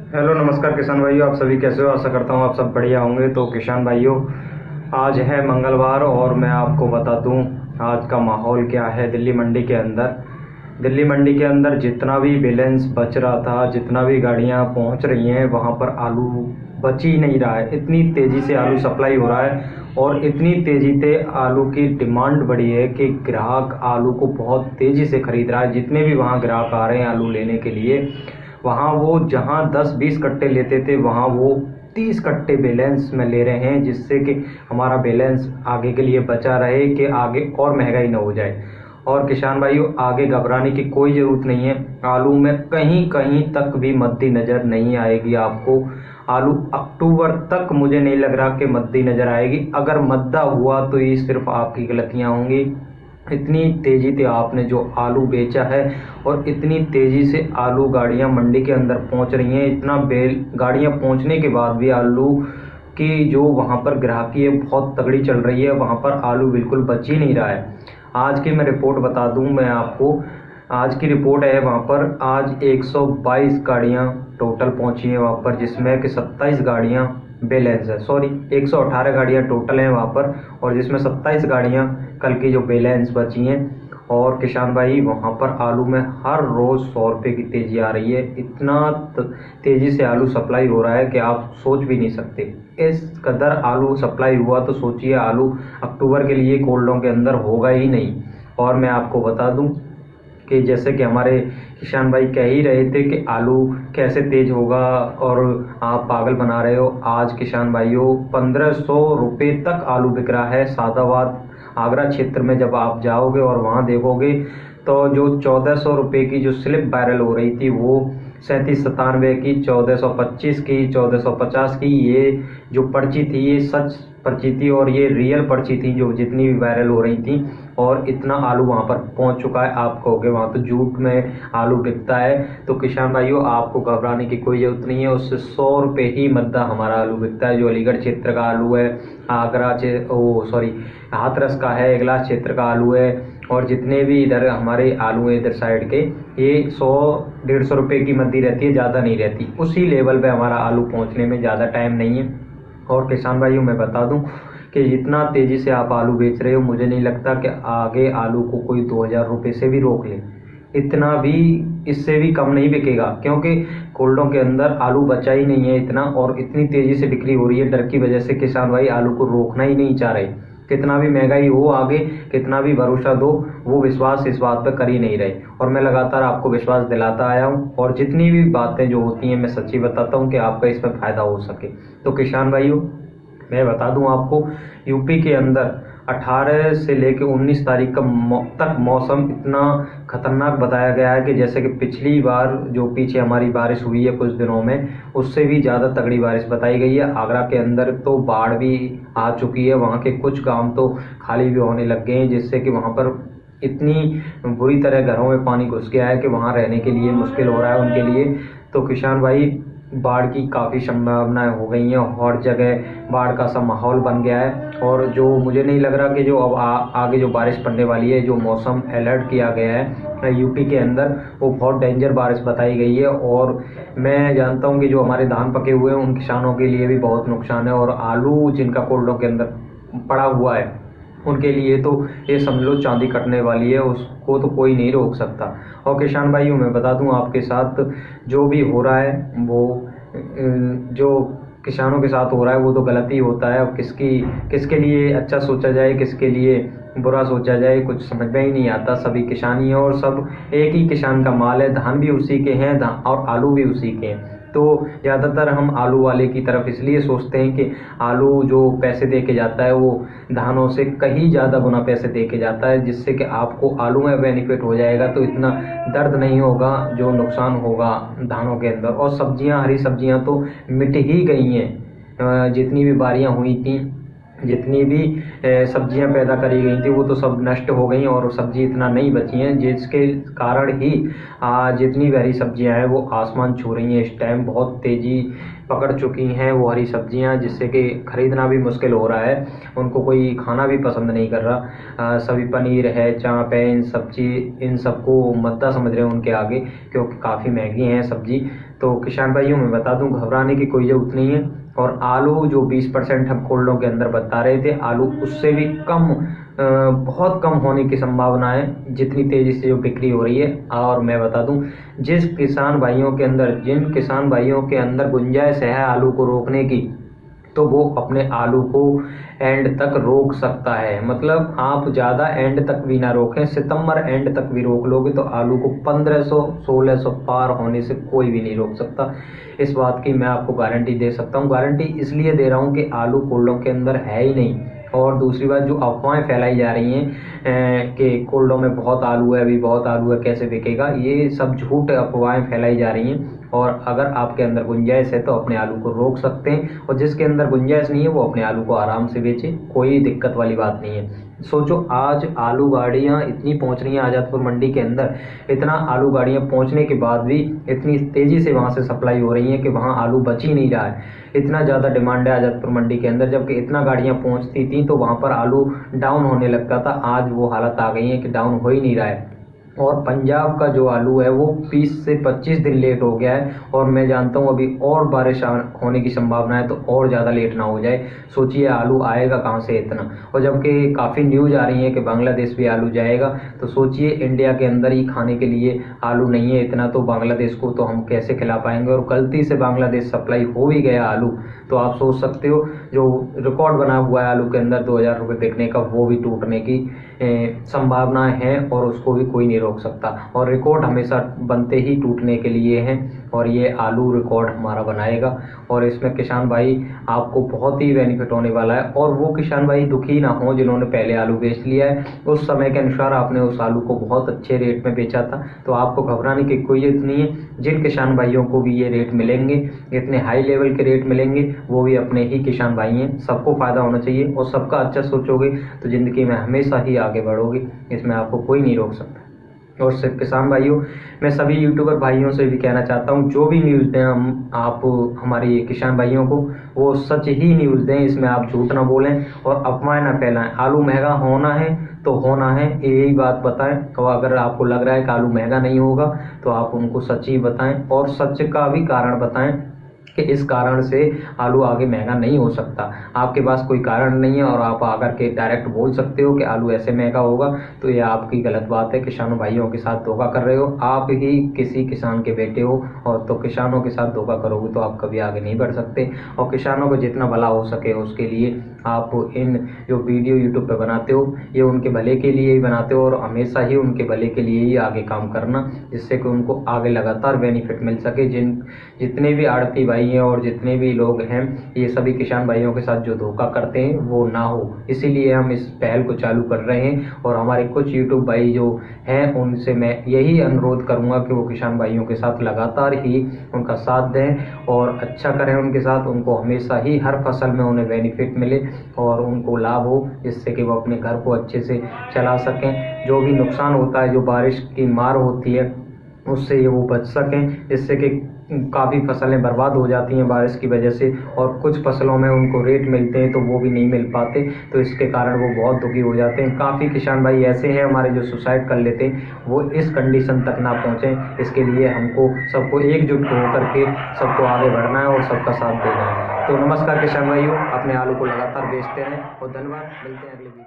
Hello नमस्कार किसान भाइयों, आप सभी कैसे हो। आशा करता हूँ आप सब बढ़िया होंगे। तो किसान भाइयों, आज है मंगलवार और मैं आपको बता दूँ आज का माहौल क्या है दिल्ली मंडी के अंदर। दिल्ली मंडी के अंदर जितना भी बैलेंस बच रहा था, जितना भी गाड़ियाँ पहुँच रही हैं, वहाँ पर आलू बच ही नहीं रहा है। इतनी तेज़ी से आलू सप्लाई हो रहा है और इतनी तेज़ी से आलू की डिमांड बढ़ी है कि ग्राहक आलू को बहुत तेज़ी से ख़रीद रहा है। जितने भी वहाँ ग्राहक आ रहे हैं आलू लेने के लिए, वहाँ वो जहाँ 10-20 कट्टे लेते थे, वहाँ वो 30 कट्टे बैलेंस में ले रहे हैं, जिससे कि हमारा बैलेंस आगे के लिए बचा रहे कि आगे और महंगाई ना हो जाए। और किसान भाइयों, आगे घबराने की कोई ज़रूरत नहीं है। आलू में कहीं कहीं तक भी मद्दी नज़र नहीं आएगी आपको। आलू अक्टूबर तक मुझे नहीं लग रहा कि मद्दी नज़र आएगी। अगर मद्दा हुआ तो ये सिर्फ आपकी गलतियाँ होंगी। इतनी तेज़ी से आपने जो आलू बेचा है और इतनी तेज़ी से आलू गाड़ियां मंडी के अंदर पहुंच रही हैं, इतना बेल गाड़ियां पहुंचने के बाद भी आलू की जो वहां पर ग्राहकी है बहुत तगड़ी चल रही है। वहां पर आलू बिल्कुल बच ही नहीं रहा है। आज की मैं रिपोर्ट बता दूं मैं आपको। आज की रिपोर्ट है, वहां पर आज 122 गाड़ियां टोटल पहुंची हैं वहां पर, जिसमें कि 27 गाड़ियां बैलेंस है। सॉरी, 118 गाड़ियां टोटल हैं वहां पर, और जिसमें 27 गाड़ियां कल की जो बैलेंस बची हैं। और किसान भाई, वहाँ पर आलू में हर रोज़ 100 रुपये की तेज़ी आ रही है। इतना तेज़ी से आलू सप्लाई हो रहा है कि आप सोच भी नहीं सकते। इस कदर आलू सप्लाई हुआ तो सोचिए आलू अक्टूबर के लिए कोल्डों के अंदर होगा ही नहीं। और मैं आपको बता दूं कि जैसे कि हमारे किसान भाई कह ही रहे थे कि आलू कैसे तेज होगा और आप पागल बना रहे हो। आज किसान भाइयों 1500 रुपये तक आलू बिक रहा है। सादाबाद आगरा क्षेत्र में जब आप जाओगे और वहाँ देखोगे तो जो 1400 रुपये की जो स्लिप वायरल हो रही थी, वो 3797 की, 1425 की, 1450 की, ये जो पर्ची थी ये सच पर्ची थी और ये रियल पर्ची थी जो जितनी भी वायरल हो रही थी। और इतना आलू वहाँ पर पहुँच चुका है। आप कहोगे वहाँ तो झूठ में आलू बिकता है। तो किसान भाइयों, आपको घबराने की कोई ज़रूरत नहीं है। उससे 100 रुपये ही मद्दा हमारा आलू बिकता है। जो अलीगढ़ क्षेत्र का आलू है, हाथरस का है, इगलास क्षेत्र का आलू है, और जितने भी इधर हमारे आलू हैं इधर साइड के, ये 100-150 रुपये की मद्दी रहती है, ज़्यादा नहीं रहती। उसी लेवल पे हमारा आलू पहुंचने में ज़्यादा टाइम नहीं है। और किसान भाइयों, मैं बता दूं कि जितना तेज़ी से आप आलू बेच रहे हो, मुझे नहीं लगता कि आगे आलू को कोई 2000 रुपये से भी रोक ले। इतना भी, इससे भी कम नहीं बिकेगा, क्योंकि कोल्डों के अंदर आलू बचा ही नहीं है इतना, और इतनी तेज़ी से बिक्री हो रही है। डर की वजह से किसान भाई आलू को रोकना ही नहीं चाह रहे। कितना भी महंगाई हो आगे, कितना भी भरोसा दो, वो विश्वास इस बात पर कर ही नहीं रहे। और मैं लगातार आपको विश्वास दिलाता आया हूँ, और जितनी भी बातें जो होती हैं मैं सच्ची बताता हूँ कि आपका इसमें फ़ायदा हो सके। तो किसान भाइयों, मैं बता दूं आपको, यूपी के अंदर 18 से लेकर 19 तारीख का तक मौसम इतना खतरनाक बताया गया है कि जैसे कि पिछली बार जो पीछे हमारी बारिश हुई है कुछ दिनों में, उससे भी ज़्यादा तगड़ी बारिश बताई गई है। आगरा के अंदर तो बाढ़ भी आ चुकी है। वहाँ के कुछ गांव तो खाली भी होने लग गए हैं, जिससे कि वहाँ पर इतनी बुरी तरह घरों में पानी घुस गया है कि वहाँ रहने के लिए मुश्किल हो रहा है उनके लिए। तो किसान भाई, बाढ़ की काफ़ी संभावनाएं हो गई हैं, हर जगह बाढ़ का सा माहौल बन गया है। और जो मुझे नहीं लग रहा कि जो अब आगे जो बारिश पड़ने वाली है, जो मौसम अलर्ट किया गया है यूपी के अंदर, वो बहुत डेंजर बारिश बताई गई है। और मैं जानता हूं कि जो हमारे धान पके हुए हैं उन किसानों के लिए भी बहुत नुकसान है, और आलू जिनका कोल्डों के अंदर पड़ा हुआ है उनके लिए तो ये समझ लो चांदी कटने वाली है, उसको तो कोई नहीं रोक सकता। और किसान भाइयों, मैं बता दूं आपके साथ जो भी हो रहा है, वो जो किसानों के साथ हो रहा है वो तो गलत ही होता है। अब किसके लिए अच्छा सोचा जाए, किसके लिए बुरा सोचा जाए, कुछ समझ में ही नहीं आता। सभी किसान ही है और सब एक ही किसान का माल है। धान भी उसी के हैं और आलू भी उसी के हैं। तो ज़्यादातर हम आलू वाले की तरफ इसलिए सोचते हैं कि आलू जो पैसे दे के जाता है वो धानों से कहीं ज़्यादा गुना पैसे दे के जाता है, जिससे कि आपको आलू में बेनिफिट हो जाएगा, तो इतना दर्द नहीं होगा जो नुकसान होगा धानों के अंदर। और सब्जियां, हरी सब्जियां तो मिट ही गई हैं। जितनी भी बारियां हुई थी, जितनी भी सब्जियां पैदा करी गई थी, वो तो सब नष्ट हो गई और सब्जी इतना नहीं बची हैं, जिसके कारण ही जितनी भी हरी सब्जियां हैं वो आसमान छू रही हैं। इस टाइम बहुत तेज़ी पकड़ चुकी हैं वो हरी सब्जियां, जिससे कि खरीदना भी मुश्किल हो रहा है, उनको कोई खाना भी पसंद नहीं कर रहा। सभी पनीर है, चाँप है, इन सबको मद्दा समझ रहे हैं उनके आगे, क्योंकि काफ़ी महंगी हैं सब्जी। तो किसान भाइयों मैं बता दूं, घबराने की कोई ज़रूरत नहीं है। और आलू जो 20% हम कोल्डों के अंदर बता रहे थे, आलू उससे भी कम, बहुत कम होने की संभावना है जितनी तेज़ी से जो बिक्री हो रही है। और मैं बता दूं, जिन किसान भाइयों के अंदर गुंजाइश है आलू को रोकने की, तो वो अपने आलू को एंड तक रोक सकता है। मतलब आप ज़्यादा एंड तक भी ना रोकें, सितंबर एंड तक भी रोक लोगे तो आलू को 1500-1600 पार होने से कोई भी नहीं रोक सकता। इस बात की मैं आपको गारंटी दे सकता हूँ। गारंटी इसलिए दे रहा हूँ कि आलू कोल्डों के अंदर है ही नहीं। और दूसरी बात, जो अफवाहें फैलाई जा रही हैं कि कोल्डों में बहुत आलू है, अभी बहुत आलू है, कैसे बिकेगा, ये सब झूठ अफवाहें फैलाई जा रही हैं। और अगर आपके अंदर गुंजाइश है तो अपने आलू को रोक सकते हैं, और जिसके अंदर गुंजाइश नहीं है वो अपने आलू को आराम से बेचे, कोई दिक्कत वाली बात नहीं है। सोचो, आज आलू गाड़ियाँ इतनी पहुंच रही हैं आज़ादपुर मंडी के अंदर, इतना आलू गाड़ियाँ पहुंचने के बाद भी इतनी तेज़ी से वहां से सप्लाई हो रही है कि वहां आलू बच ही नहीं रहा है। इतना ज़्यादा डिमांड है आज़ादपुर मंडी के अंदर, जबकि इतना गाड़ियाँ पहुंचती थी तो वहां पर आलू डाउन होने लगता था। आज वो हालत आ गई है कि डाउन हो ही नहीं रहा है। और पंजाब का जो आलू है वो 20 से 25 दिन लेट हो गया है, और मैं जानता हूँ अभी और बारिश होने की संभावना है, तो और ज़्यादा लेट ना हो जाए। सोचिए आलू आएगा कहाँ से इतना। और जबकि काफ़ी न्यूज़ आ रही है कि बांग्लादेश भी आलू जाएगा, तो सोचिए इंडिया के अंदर ही खाने के लिए आलू नहीं है इतना, तो बांग्लादेश को तो हम कैसे खिला पाएंगे। और गलती से बांग्लादेश सप्लाई हो भी गया आलू, तो आप सोच सकते हो जो रिकॉर्ड बना हुआ है आलू के अंदर 2000 रुपये बिकने का, वो भी टूटने की संभावना है, और उसको भी कोई नहीं रोक सकता। और रिकॉर्ड हमेशा बनते ही टूटने के लिए हैं, और ये आलू रिकॉर्ड हमारा बनाएगा। और इसमें किसान भाई आपको बहुत ही बेनिफिट होने वाला है। और वो किसान भाई दुखी ना हो जिन्होंने पहले आलू बेच लिया है, उस समय के अनुसार आपने उस आलू को बहुत अच्छे रेट में बेचा था, तो आपको घबराने की कोई जरूरत नहीं है। जिन किसान भाइयों को भी ये रेट मिलेंगे, इतने हाई लेवल के रेट मिलेंगे, वो भी अपने ही किसान भाई हैं। सबको फायदा होना चाहिए, और सबका अच्छा सोचोगे तो जिंदगी में हमेशा ही आगे बढ़ोगे, इसमें आपको कोई नहीं रोक सकता। और सिर्फ किसान भाइयों, मैं सभी यूट्यूबर भाइयों से भी कहना चाहता हूं, जो भी न्यूज़ दें हम आप हमारे किसान भाइयों को, वो सच ही न्यूज़ दें, इसमें आप झूठ ना बोलें और अफवाहें ना फैलाएं। आलू महंगा होना है तो होना है, यही बात बताएं। और अगर आपको लग रहा है कि आलू महंगा नहीं होगा, तो आप उनको सच ही बताएं, और सच का भी कारण बताएं कि इस कारण से आलू आगे महंगा नहीं हो सकता। आपके पास कोई कारण नहीं है और आप आकर के डायरेक्ट बोल सकते हो कि आलू ऐसे महंगा होगा, तो ये आपकी गलत बात है। किसानों भाइयों के साथ धोखा कर रहे हो, आप ही किसी किसान के बेटे हो, और तो किसानों के साथ धोखा करोगे तो आप कभी आगे नहीं बढ़ सकते। और किसानों को जितना भला हो सके उसके लिए आप इन जो वीडियो यूट्यूब पे बनाते हो, ये उनके भले के लिए ही बनाते हो, और हमेशा ही उनके भले के लिए ही आगे काम करना, जिससे कि उनको आगे लगातार बेनिफिट मिल सके। जितने भी आड़ती भाई हैं और जितने भी लोग हैं, ये सभी किसान भाइयों के साथ जो धोखा करते हैं वो ना हो, इसीलिए हम इस पहल को चालू कर रहे हैं। और हमारे कुछ यूट्यूब भाई जो हैं उनसे मैं यही अनुरोध करूंगा कि वो किसान भाइयों के साथ लगातार ही उनका साथ दें और अच्छा करें उनके साथ, उनको हमेशा ही हर फसल में उन्हें बेनिफिट मिले और उनको लाभ हो, जिससे कि वो अपने घर को अच्छे से चला सकें। जो भी नुकसान होता है, जो बारिश की मार होती है, उससे ये वो बच सकें, जिससे कि काफ़ी फसलें बर्बाद हो जाती हैं बारिश की वजह से, और कुछ फसलों में उनको रेट मिलते हैं तो वो भी नहीं मिल पाते, तो इसके कारण वो बहुत दुखी हो जाते हैं। काफ़ी किसान भाई ऐसे हैं हमारे जो सुसाइड कर लेते हैं, वो इस कंडीशन तक ना पहुँचें, इसके लिए हमको सबको एकजुट होकर के सबको आगे बढ़ना है और सबका साथ देना है। तो नमस्कार किसान भाइयों, अपने आलू को लगातार बेचते रहें और धन्यवाद। मिलते हैं अगले वीडियो।